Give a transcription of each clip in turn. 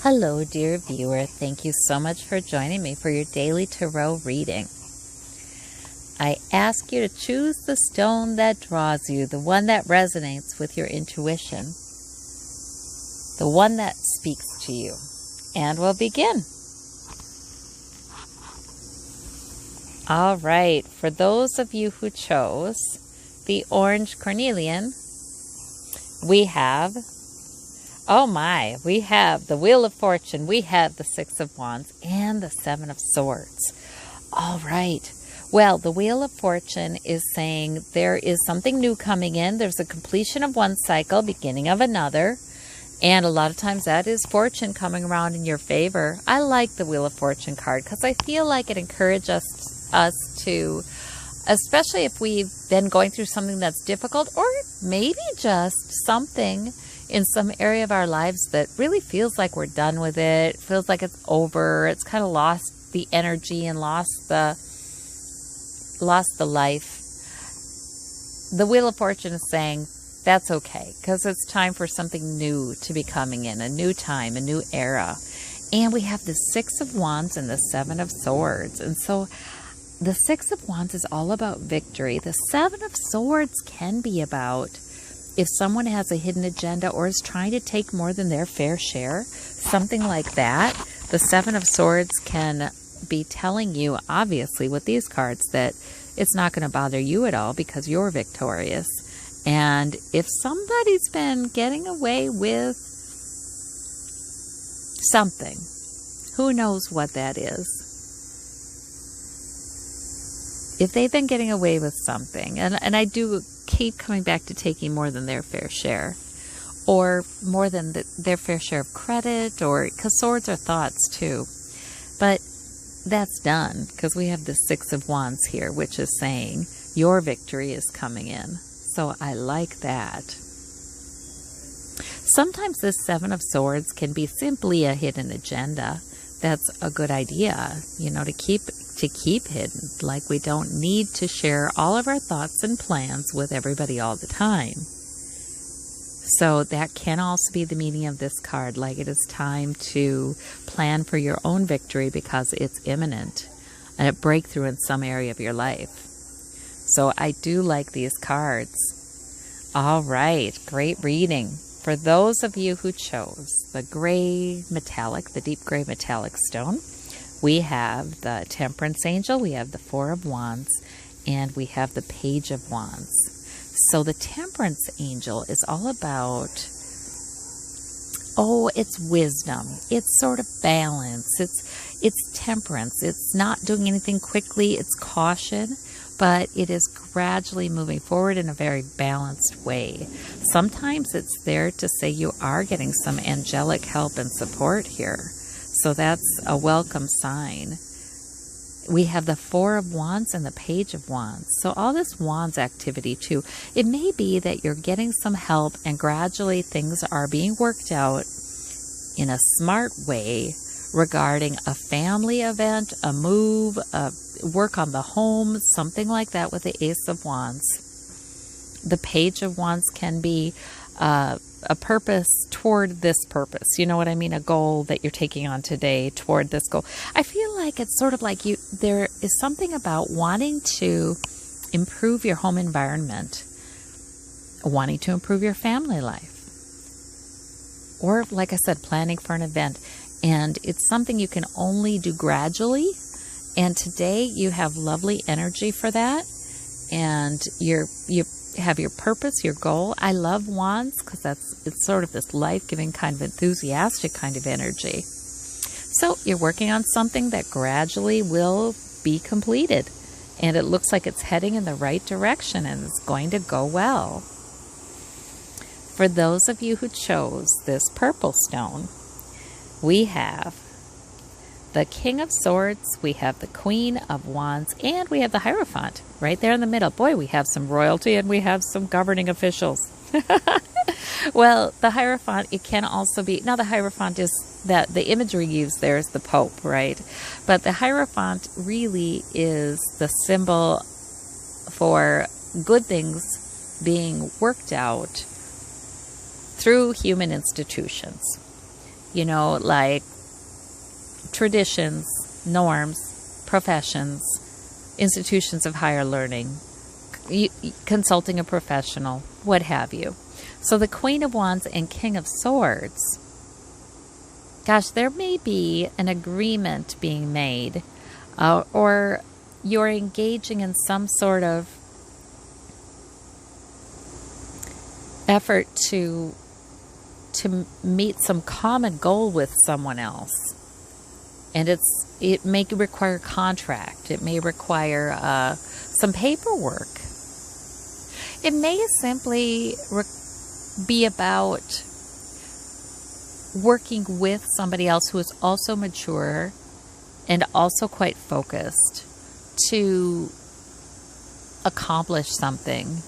Hello, dear viewer. Thank you so much for joining me for your daily tarot reading. I ask you to choose the stone that draws you, the one that resonates with your intuition, the one that speaks to you. And we'll begin. All right, for those of you who chose the orange cornelian, we have we have the Wheel of Fortune, we have the Six of Wands, and the Seven of Swords. All right. Well, the Wheel of Fortune is saying there is something new coming in. There's a completion of one cycle, beginning of another. And a lot of times that is fortune coming around in your favor. I like the Wheel of Fortune card because I feel like it encourages us to, especially if we've been going through something that's difficult, or maybe just something in some area of our lives that really feels like we're done with it, feels like it's over, it's kind of lost the energy and lost the life. The Wheel of Fortune is saying that's okay, because it's time for something new to be coming in, a new time, a new era. And we have the Six of Wands and the Seven of Swords. And so the Six of Wands is all about victory. The Seven of Swords can be about if someone has a hidden agenda or is trying to take more than their fair share, something like that. The Seven of Swords can be telling you, obviously, with these cards, that it's not going to bother you at all because you're victorious. And if somebody's been getting away with something, who knows what that is? If they've been getting away with something, and I do keep coming back to taking more than their fair share, or more than their fair share of credit, or because swords are thoughts too. But that's done because we have the Six of Wands here, which is saying your victory is coming in. So I like that. Sometimes this Seven of Swords can be simply a hidden agenda. That's a good idea, to keep hidden. Like, we don't need to share all of our thoughts and plans with everybody all the time. So that can also be the meaning of this card, like it is time to plan for your own victory because it's imminent, and a breakthrough in some area of your life. So I do like these cards. All right, great reading. For those of you who chose the gray metallic, the deep gray metallic stone, we have the Temperance Angel, we have the Four of Wands, and we have the Page of Wands. So the Temperance Angel is all about, it's wisdom. It's sort of balance. It's temperance. It's not doing anything quickly. It's caution, but it is gradually moving forward in a very balanced way. Sometimes it's there to say you are getting some angelic help and support here. So that's a welcome sign. We have the Four of Wands and the Page of Wands. So all this Wands activity too, it may be that you're getting some help and gradually things are being worked out in a smart way regarding a family event, a move, a work on the home, something like that with the Ace of Wands. The Page of Wands can be a purpose toward this purpose. You know what I mean? A goal that you're taking on today toward this goal. I feel like it's sort of like there is something about wanting to improve your home environment, wanting to improve your family life, or like I said, planning for an event. And it's something you can only do gradually. And today you have lovely energy for that. And you have your purpose, your goal. I love wands because it's sort of this life-giving kind of enthusiastic kind of energy. So you're working on something that gradually will be completed. And it looks like it's heading in the right direction and it's going to go well. For those of you who chose this purple stone, we have the King of Swords, we have the Queen of Wands, and we have the Hierophant right there in the middle. Boy, we have some royalty and we have some governing officials. Well, the Hierophant, it can also be, now the Hierophant is, that the imagery used there is the Pope, right? But the Hierophant really is the symbol for good things being worked out through human institutions. like traditions, norms, professions, institutions of higher learning, consulting a professional, what have you. So the Queen of Wands and King of Swords, gosh, there may be an agreement being made, or you're engaging in some sort of effort to meet some common goal with someone else. And it may require contract. It may require some paperwork. It may simply be about working with somebody else who is also mature and also quite focused to accomplish something.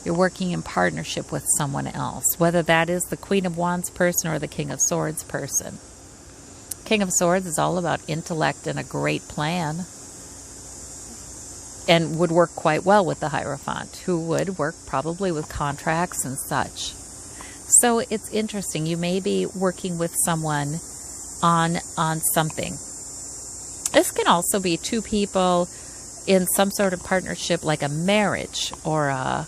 You're working in partnership with someone else, whether that is the Queen of Wands person or the King of Swords person. King of Swords is all about intellect and a great plan, and would work quite well with the Hierophant, who would work probably with contracts and such. So it's interesting. You may be working with someone on something. This can also be two people in some sort of partnership, like a marriage, or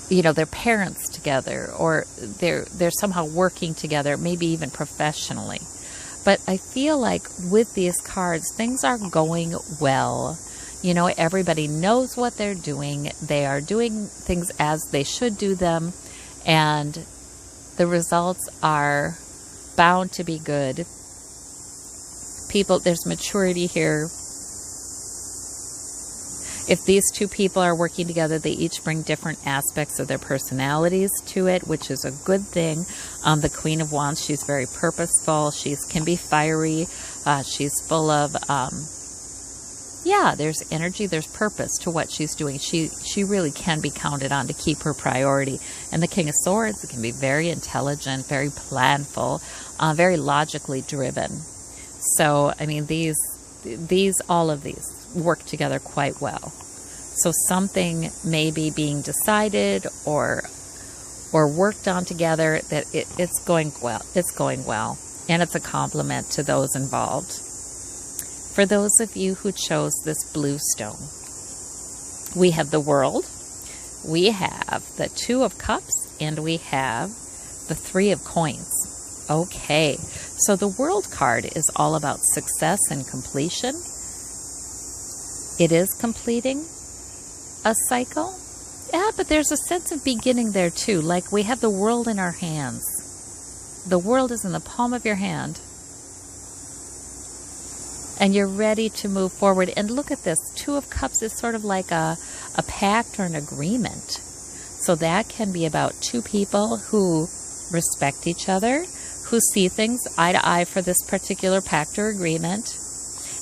their parents together, or they're somehow working together, maybe even professionally. But I feel like with these cards, things are going well. Everybody knows what they're doing. They are doing things as they should do them, and the results are bound to be good. There's maturity here. If these two people are working together, they each bring different aspects of their personalities to it, which is a good thing. The Queen of Wands, she's very purposeful. She can be fiery. She's full of, there's energy, there's purpose to what she's doing. She really can be counted on to keep her priority. And the King of Swords can be very intelligent, very planful, very logically driven. So, I mean, all of these work together quite well. So something may be being decided or worked on together that it's going well. It's going well, and it's a compliment to those involved. For those of you who chose this blue stone, we have the World, we have the Two of Cups, and we have the Three of Coins. Okay, so the World card is all about success and completion. It is completing a cycle. Yeah, but there's a sense of beginning there too. Like we have the world in our hands. The world is in the palm of your hand. And you're ready to move forward. And look at this. Two of Cups is sort of like a pact or an agreement. So that can be about two people who respect each other, who see things eye to eye for this particular pact or agreement.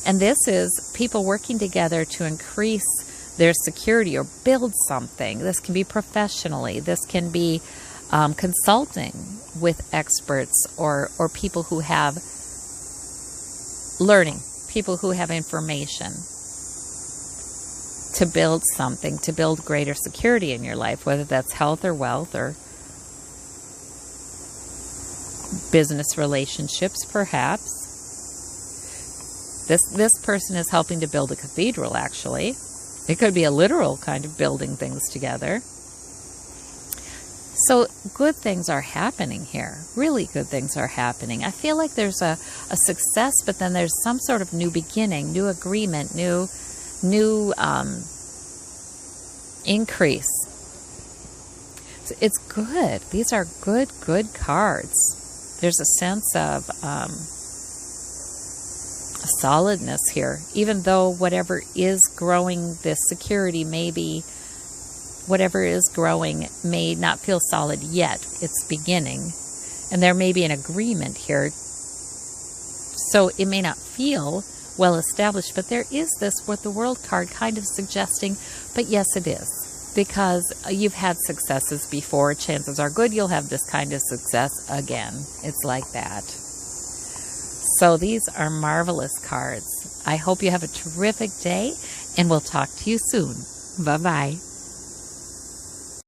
And this is people working together to increase their security or build something. This can be professionally. This can be consulting with experts or people who have learning, people who have information to build something, to build greater security in your life, whether that's health or wealth or business relationships, perhaps. This person is helping to build a cathedral, actually. It could be a literal kind of building things together. So good things are happening here. Really good things are happening. I feel like there's a success, but then there's some sort of new beginning, new agreement, new increase. So it's good. These are good cards. There's a sense of solidness here, even though whatever is growing this security whatever is growing may not feel solid yet. It's beginning, and there may be an agreement here, so it may not feel well established, but there is this, what the World card kind of suggesting, but yes, it is, because you've had successes before. Chances are good you'll have this kind of success again. It's like that. So these are marvelous cards. I hope you have a terrific day, and we'll talk to you soon. Bye-bye.